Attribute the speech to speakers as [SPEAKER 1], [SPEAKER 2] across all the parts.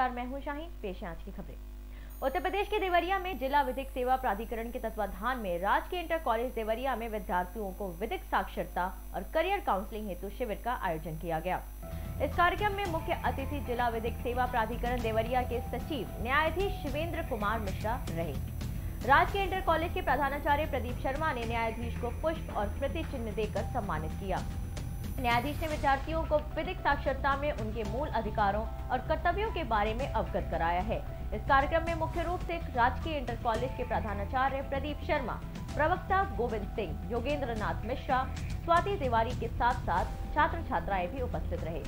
[SPEAKER 1] नमस्कार, मैं हूं शाहीन। पेश है आज की खबरें। उत्तर प्रदेश के देवरिया में जिला विधिक सेवा प्राधिकरण के तत्वाधान में राजकीय इंटर कॉलेज देवरिया में विद्यार्थियों को विधिक साक्षरता और करियर काउंसलिंग हेतु शिविर का आयोजन किया गया। इस कार्यक्रम में मुख्य अतिथि जिला विधिक सेवा प्राधिकरण देवरिया के सचिव न्यायाधीश शिवेंद्र कुमार मिश्रा रहे। राजकीय इंटर कॉलेज के प्रधानाचार्य प्रदीप शर्मा ने न्यायाधीश को पुष्प और स्मृति चिन्ह देकर सम्मानित किया। न्यायाधीश ने विद्यार्थियों को विधिक साक्षरता में उनके मूल अधिकारों और कर्तव्यों के बारे में अवगत कराया है। इस कार्यक्रम में मुख्य रूप से राजकीय इंटर कॉलेज के प्रधानाचार्य प्रदीप शर्मा, प्रवक्ता गोविंद सिंह, योगेंद्र नाथ मिश्रा, स्वाति तिवारी के साथ साथ छात्र छात्राएं भी उपस्थित रहे।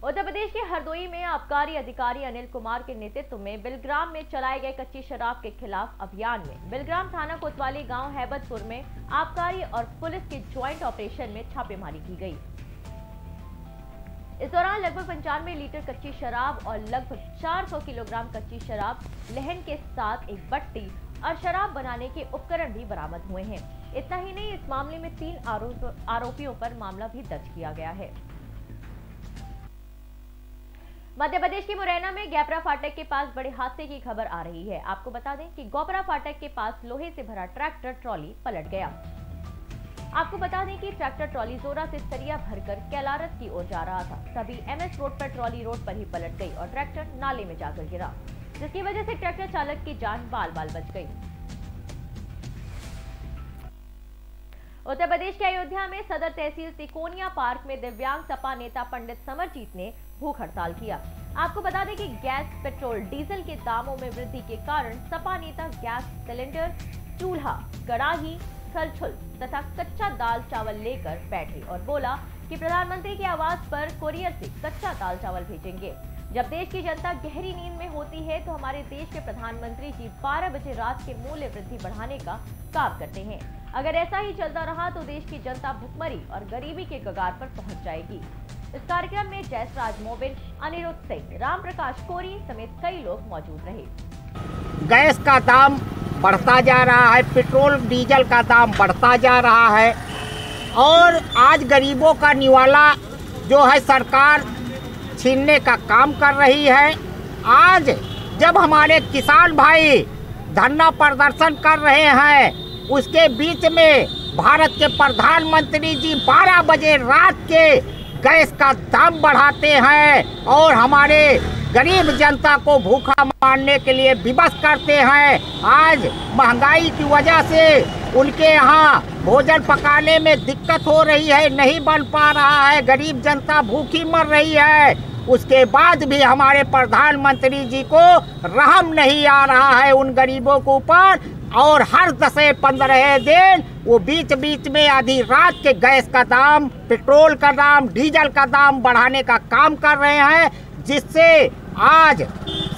[SPEAKER 1] उत्तर प्रदेश के हरदोई में आबकारी अधिकारी अनिल कुमार के नेतृत्व में बिलग्राम में चलाए गए कच्ची शराब के खिलाफ अभियान में बिलग्राम थाना कोतवाली गांव हैबतपुर में आबकारी और पुलिस के ज्वाइंट ऑपरेशन में छापेमारी की गई। इस दौरान लगभग 95 लीटर कच्ची शराब और लगभग 400 किलोग्राम कच्ची शराब लहन के साथ एक भट्टी और शराब बनाने के उपकरण भी बरामद हुए हैं। इतना ही नहीं, इस मामले में 3 आरोपियों पर मामला भी दर्ज किया गया है। मध्य प्रदेश के मुरैना में गैपरा फाटक के पास बड़े हादसे की खबर आ रही है। आपको बता दें कि गैपरा फाटक के पास लोहे से भरा ट्रैक्टर ट्रॉली पलट गया। आपको बता दें कि ट्रैक्टर ट्रॉली जोरा से सरिया भरकर कैलारस की ओर जा रहा था। तभी एमएस रोड पर ट्रॉली रोड पर ही पलट गई और ट्रैक्टर नाले में जाकर गिरा, जिसकी वजह से ट्रैक्टर चालक की जान बाल बाल बच गई। उत्तर प्रदेश के अयोध्या में सदर तहसील तिकोनिया पार्क में दिव्यांग सपा नेता पंडित समरजीत ने भूख हड़ताल किया। आपको बता दें कि गैस, पेट्रोल, डीजल के दामों में वृद्धि के कारण सपा नेता गैस सिलेंडर, चूल्हा, कड़ाही, कलछुल तथा कच्चा दाल चावल लेकर बैठे और बोला कि प्रधानमंत्री के आवास पर कोरियर से कच्चा दाल चावल भेजेंगे। जब देश की जनता गहरी नींद में होती है तो हमारे देश के प्रधानमंत्री जी 12 बजे रात के मूल्य वृद्धि बढ़ाने का काम करते हैं। अगर ऐसा ही चलता रहा तो देश की जनता भुखमरी और गरीबी के कगार पर पहुंच जाएगी। इस कार्यक्रम में जयसराज मोबिल, अनिरुद्ध सिंह, राम प्रकाश कोरी समेत कई लोग मौजूद रहे।
[SPEAKER 2] गैस का दाम बढ़ता जा रहा है, पेट्रोल डीजल का दाम बढ़ता जा रहा है और आज गरीबों का निवाला जो है सरकार छीनने का काम कर रही है। आज जब हमारे किसान भाई धरना प्रदर्शन कर रहे हैं, उसके बीच में भारत के प्रधानमंत्री जी 12 बजे रात के गैस का दाम बढ़ाते हैं और हमारे गरीब जनता को भूखा मारने के लिए विवश करते हैं। आज महंगाई की वजह से उनके यहाँ भोजन पकाने में दिक्कत हो रही है, नहीं बन पा रहा है, गरीब जनता भूखी मर रही है। उसके बाद भी हमारे प्रधानमंत्री जी को रहम नहीं आ रहा है उन गरीबों के ऊपर और हर 10-15 दिन वो बीच बीच में आधी रात के गैस का दाम, पेट्रोल का दाम, डीजल का दाम बढ़ाने का काम कर रहे हैं, जिससे आज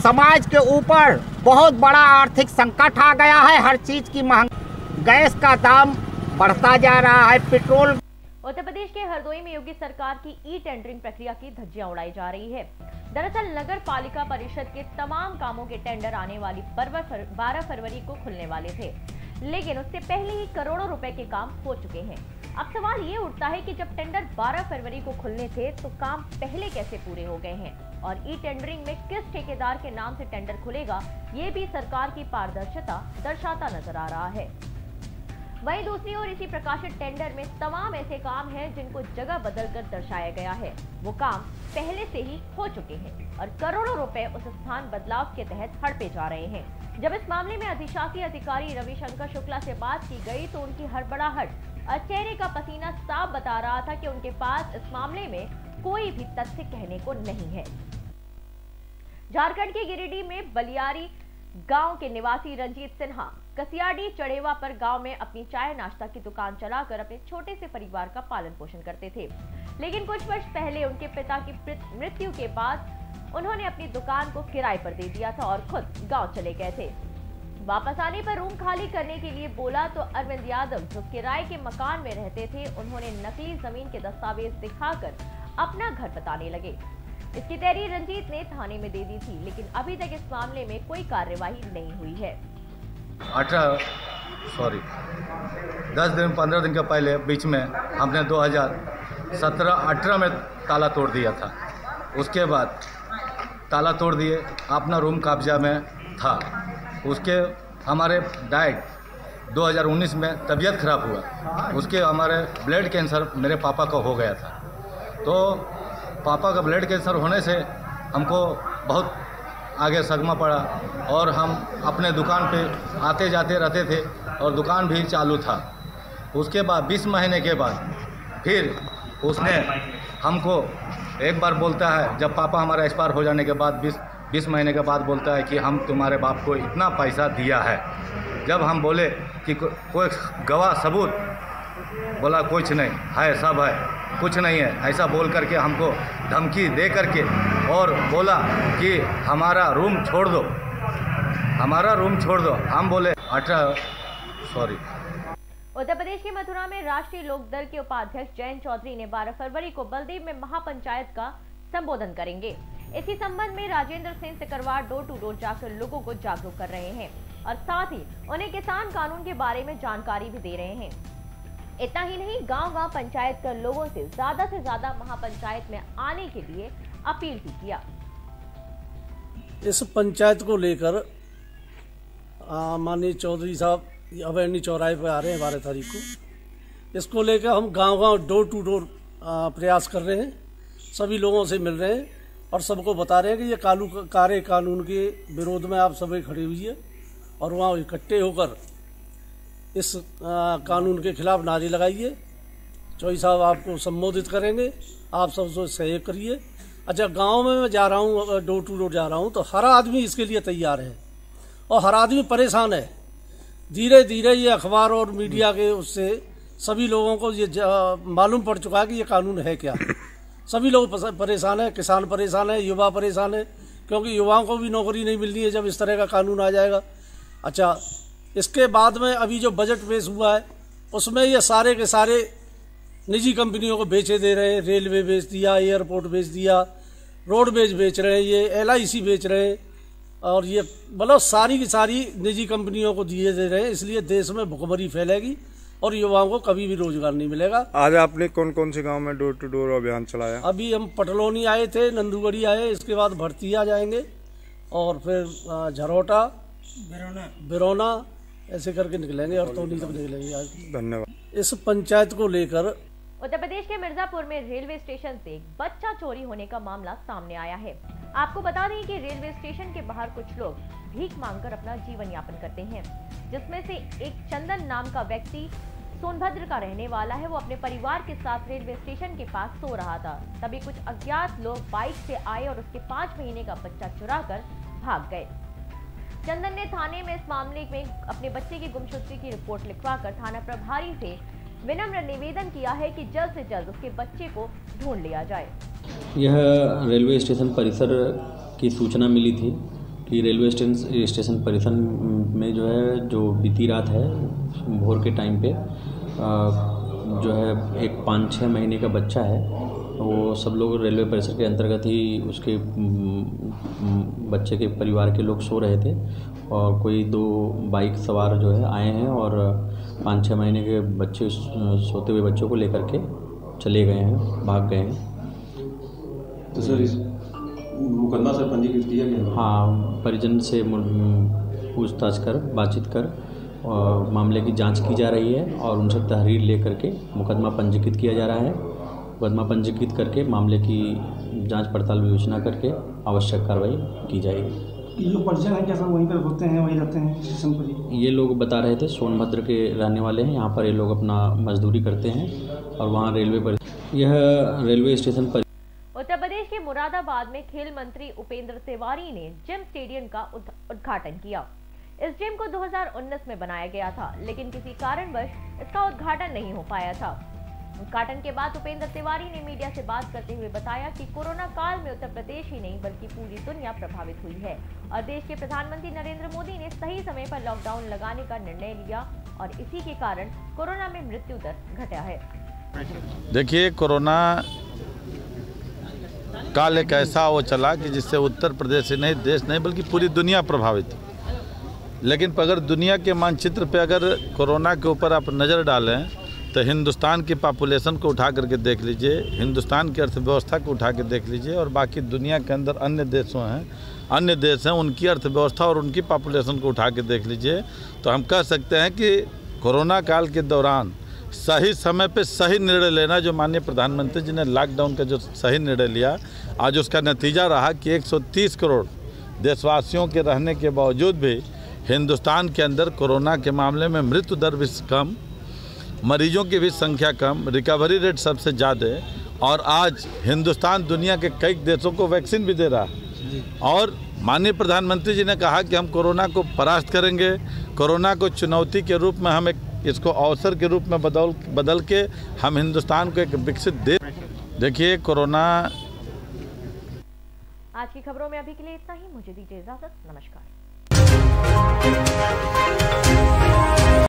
[SPEAKER 2] समाज के ऊपर बहुत बड़ा आर्थिक संकट आ गया है। हर चीज की महंगाई, गैस का दाम बढ़ता जा रहा है, पेट्रोल।
[SPEAKER 1] उत्तर प्रदेश के हरदोई में योगी सरकार की ई टेंडरिंग प्रक्रिया की धज्जियां उड़ाई जा रही है। दरअसल नगर पालिका परिषद के तमाम कामों के टेंडर आने वाली 12 फरवरी को खुलने वाले थे, लेकिन उससे पहले ही करोड़ों रुपए के काम हो चुके हैं। अब सवाल ये उठता है कि जब टेंडर 12 फरवरी को खुलने थे तो काम पहले कैसे पूरे हो गए हैं और ई टेंडरिंग में किस ठेकेदार के नाम से टेंडर खुलेगा, ये भी सरकार की पारदर्शिता दर्शाता नजर आ रहा है। वहीं दूसरी ओर इसी प्रकाशित टेंडर में तमाम ऐसे काम हैं जिनको जगह बदलकर दर्शाया गया है। वो काम पहले से ही हो चुके हैं और करोड़ों रुपए उस स्थान बदलाव के तहत हड़पे जा रहे हैं। जब इस मामले में अधिशासी अधिकारी रविशंकर शुक्ला से बात की गई तो उनकी हड़बड़ाहट और चेहरे का पसीना साफ बता रहा था कि उनके पास इस मामले में कोई भी तथ्य कहने को नहीं है। झारखंड के गिरिडीह में बलियारी गांव के निवासी रंजीत सिन्हा कसियाडी चढ़ेवा पर गांव में अपनी चाय नाश्ता की दुकान चलाकर अपने छोटे से परिवार का पालन पोषण करते थे, लेकिन कुछ वर्ष पहले उनके पिता की मृत्यु के बाद उन्होंने अपनी दुकान को किराए पर दे दिया था और खुद गांव चले गए थे। वापस आने पर रूम खाली करने के लिए बोला तो अरविंद यादव, जो किराए के मकान में रहते थे, उन्होंने नकली जमीन के दस्तावेज दिखाकर अपना घर बताने लगे। इसकी तहरीर रंजीत ने थाने में दे दी थी, लेकिन अभी तक इस मामले में कोई कार्यवाही नहीं हुई है।
[SPEAKER 3] 15 दिन के पहले बीच में हमने 2017-18 में ताला तोड़ दिया था उसके बाद ताला तोड़ दिए, अपना रूम कब्जा में था। उसके हमारे डाइट 2019 में तबीयत खराब हुआ, उसके हमारे ब्लड कैंसर मेरे पापा को हो गया था। तो पापा का ब्लड कैंसर होने से हमको बहुत आगे सदमा पड़ा और हम अपने दुकान पे आते जाते रहते थे और दुकान भी चालू था। उसके बाद 20 महीने के बाद फिर उसने हमको एक बार बोलता है, जब पापा हमारा एक्सपायर हो जाने के बाद 20 महीने के बाद बोलता है कि हम तुम्हारे बाप को इतना पैसा दिया है। जब हम बोले कि कोई गवाह सबूत, बोला कुछ नहीं है, सब है, कुछ नहीं है, ऐसा बोल करके हमको धमकी दे करके और बोला कि हमारा रूम छोड़ दो, हमारा रूम छोड़ दो। हम बोले
[SPEAKER 1] उत्तर प्रदेश के मथुरा में राष्ट्रीय लोकदल के उपाध्यक्ष जयंत चौधरी ने 12 फरवरी को बलदेव में महापंचायत का संबोधन करेंगे। इसी संबंध में Rajendra Singh Sikarwar door to door जाकर लोगों को जागरूक कर रहे हैं और साथ ही उन्हें किसान कानून के बारे में जानकारी भी दे रहे हैं। इतना ही नहीं, गांव-गांव पंचायत कर लोगों से ज्यादा महापंचायत में आने के लिए अपील भी किया।
[SPEAKER 4] इस पंचायत को लेकर माननीय चौधरी साहब अवेरनी चौराहे पर आ रहे हैं 12 तारीख को। इसको लेकर हम गांव-गांव डोर टू डोर प्रयास कर रहे हैं, सभी लोगों से मिल रहे हैं और सबको बता रहे हैं कि ये कारे कानून के विरोध में आप सभी खड़ी हुई है और वहाँ इकट्ठे होकर इस कानून के खिलाफ नारे लगाइए। चौधरी साहब आपको संबोधित करेंगे, आप सबसे सहयोग करिए। अच्छा, गांव में मैं जा रहा हूँ, डोर टू डोर जा रहा हूँ, तो हर आदमी इसके लिए तैयार है और हर आदमी परेशान है। धीरे धीरे ये अखबार और मीडिया के उससे सभी लोगों को ये मालूम पड़ चुका है कि ये कानून है क्या। सभी लोग परेशान है, किसान परेशान है, युवा परेशान है, क्योंकि युवाओं को भी नौकरी नहीं मिलनी है जब इस तरह का कानून आ जाएगा। अच्छा, इसके बाद में अभी जो बजट पेश हुआ है उसमें ये सारे के सारे निजी कंपनियों को बेचे दे रहे हैं। रेलवे बेच दिया, एयरपोर्ट बेच दिया, रोडवेज बेच रहे हैं, ये LIC बेच रहे हैं और ये मतलब सारी की सारी निजी कंपनियों को दिए दे रहे हैं। इसलिए देश में भुखमरी फैलेगी और युवाओं को कभी भी रोजगार नहीं मिलेगा।
[SPEAKER 5] आज आपने कौन कौन से गांव में डोर टू डोर अभियान चलाया?
[SPEAKER 4] अभी हम पटलौनी आए थे, नंदूगढ़ी आए, इसके बाद भरतिया जाएंगे और फिर झरोटा, बिरौना, ऐसे करके निकलेंगे और तोनी तक निकलेंगे आज।
[SPEAKER 5] धन्यवाद।
[SPEAKER 4] इस पंचायत को लेकर
[SPEAKER 1] उत्तर प्रदेश के मिर्जापुर में रेलवे स्टेशन से एक बच्चा चोरी होने का मामला सामने आया है। आपको बता दें कि रेलवे स्टेशन के बाहर कुछ लोग भीख मांगकर अपना जीवन यापन करते हैं, जिसमें से एक चंदन नाम का व्यक्ति सोनभद्र का रहने वाला है। वो अपने परिवार के साथ रेलवे स्टेशन के पास सो रहा था, तभी कुछ अज्ञात लोग बाइक से आए और उसके 5 महीने का बच्चा चुराकर भाग गए। चंदन ने थाने में इस मामले में अपने बच्चे की गुमशुदगी की रिपोर्ट लिखवाकर थाना प्रभारी से विनम्र निवेदन किया है कि जल्द से जल्द उसके बच्चे को ढूंढ लिया जाए।
[SPEAKER 6] यह रेलवे स्टेशन परिसर की सूचना मिली थी कि रेलवे स्टेशन परिसर में जो बीती रात है भोर के टाइम पे जो है एक 5-6 महीने का बच्चा है, वो सब लोग रेलवे परिसर के अंतर्गत ही उसके बच्चे के परिवार के लोग सो रहे थे और कोई 2 बाइक सवार जो है आए हैं और 5-6 महीने के बच्चे सोते हुए बच्चों को लेकर के चले गए हैं, भाग गए हैं।
[SPEAKER 7] तो सर इस मुकदमा सर पंजीकृत किया गया?
[SPEAKER 6] हाँ, परिजन से पूछताछ कर बातचीत कर और मामले की जांच की जा रही है और उनसे तहरीर ले करके मुकदमा पंजीकृत किया जा रहा है। मुकदमा पंजीकृत करके मामले की जांच पड़ताल विवेचना करके आवश्यक कार्रवाई की जाएगी।
[SPEAKER 8] ये जो परिजन है क्या सर वहीं पर होते हैं, वहीं रहते हैं स्टेशन पर ही?
[SPEAKER 6] ये लोग बता रहे थे सोनभद्र के रहने वाले हैं, यहाँ पर ये लोग अपना मजदूरी करते हैं और वहाँ रेलवे पर यह रेलवे स्टेशन पर।
[SPEAKER 1] उत्तर प्रदेश के मुरादाबाद में खेल मंत्री उपेंद्र तिवारी ने जिम स्टेडियम का उद्घाटन किया। इस जिम को 2019 में बनाया गया था, लेकिन किसी कारणवश इसका उद्घाटन नहीं हो पाया था। उद्घाटन के बाद उपेंद्र तिवारी ने मीडिया से बात करते हुए बताया कि कोरोना काल में उत्तर प्रदेश ही नहीं बल्कि पूरी दुनिया प्रभावित हुई है और देश के प्रधानमंत्री नरेंद्र मोदी ने सही समय पर लॉकडाउन लगाने का निर्णय लिया और इसी के कारण कोरोना में मृत्यु दर घटा है।
[SPEAKER 9] देखिए, कोरोना काल एक ऐसा वो चला कि जिससे उत्तर प्रदेश ही नहीं, देश नहीं बल्कि पूरी दुनिया प्रभावित। लेकिन अगर दुनिया के मानचित्र पे अगर कोरोना के ऊपर आप नज़र डालें तो हिंदुस्तान की पॉपुलेशन को उठा करके देख लीजिए, हिंदुस्तान की अर्थव्यवस्था को उठा के देख लीजिए, और बाकी दुनिया के अंदर अन्य देश हैं उनकी अर्थव्यवस्था और उनकी पॉपुलेशन को उठा के देख लीजिए, तो हम कह सकते हैं कि कोरोना काल के दौरान सही समय पे सही निर्णय लेना, जो माननीय प्रधानमंत्री जी ने लॉकडाउन का जो सही निर्णय लिया, आज उसका नतीजा रहा कि 130 करोड़ देशवासियों के रहने के बावजूद भी हिंदुस्तान के अंदर कोरोना के मामले में मृत्यु दर भी कम, मरीजों की भी संख्या कम, रिकवरी रेट सबसे ज़्यादा, और आज हिंदुस्तान दुनिया के कई देशों को वैक्सीन भी दे रहा है। और माननीय प्रधानमंत्री जी ने कहा कि हम कोरोना को परास्त करेंगे, कोरोना को चुनौती के रूप में हम इसको अवसर के रूप में बदल के हम हिंदुस्तान को एक विकसित देश। देखिए कोरोना।
[SPEAKER 1] आज की खबरों में अभी के लिए इतना ही। मुझे दीजिए इजाजत। नमस्कार।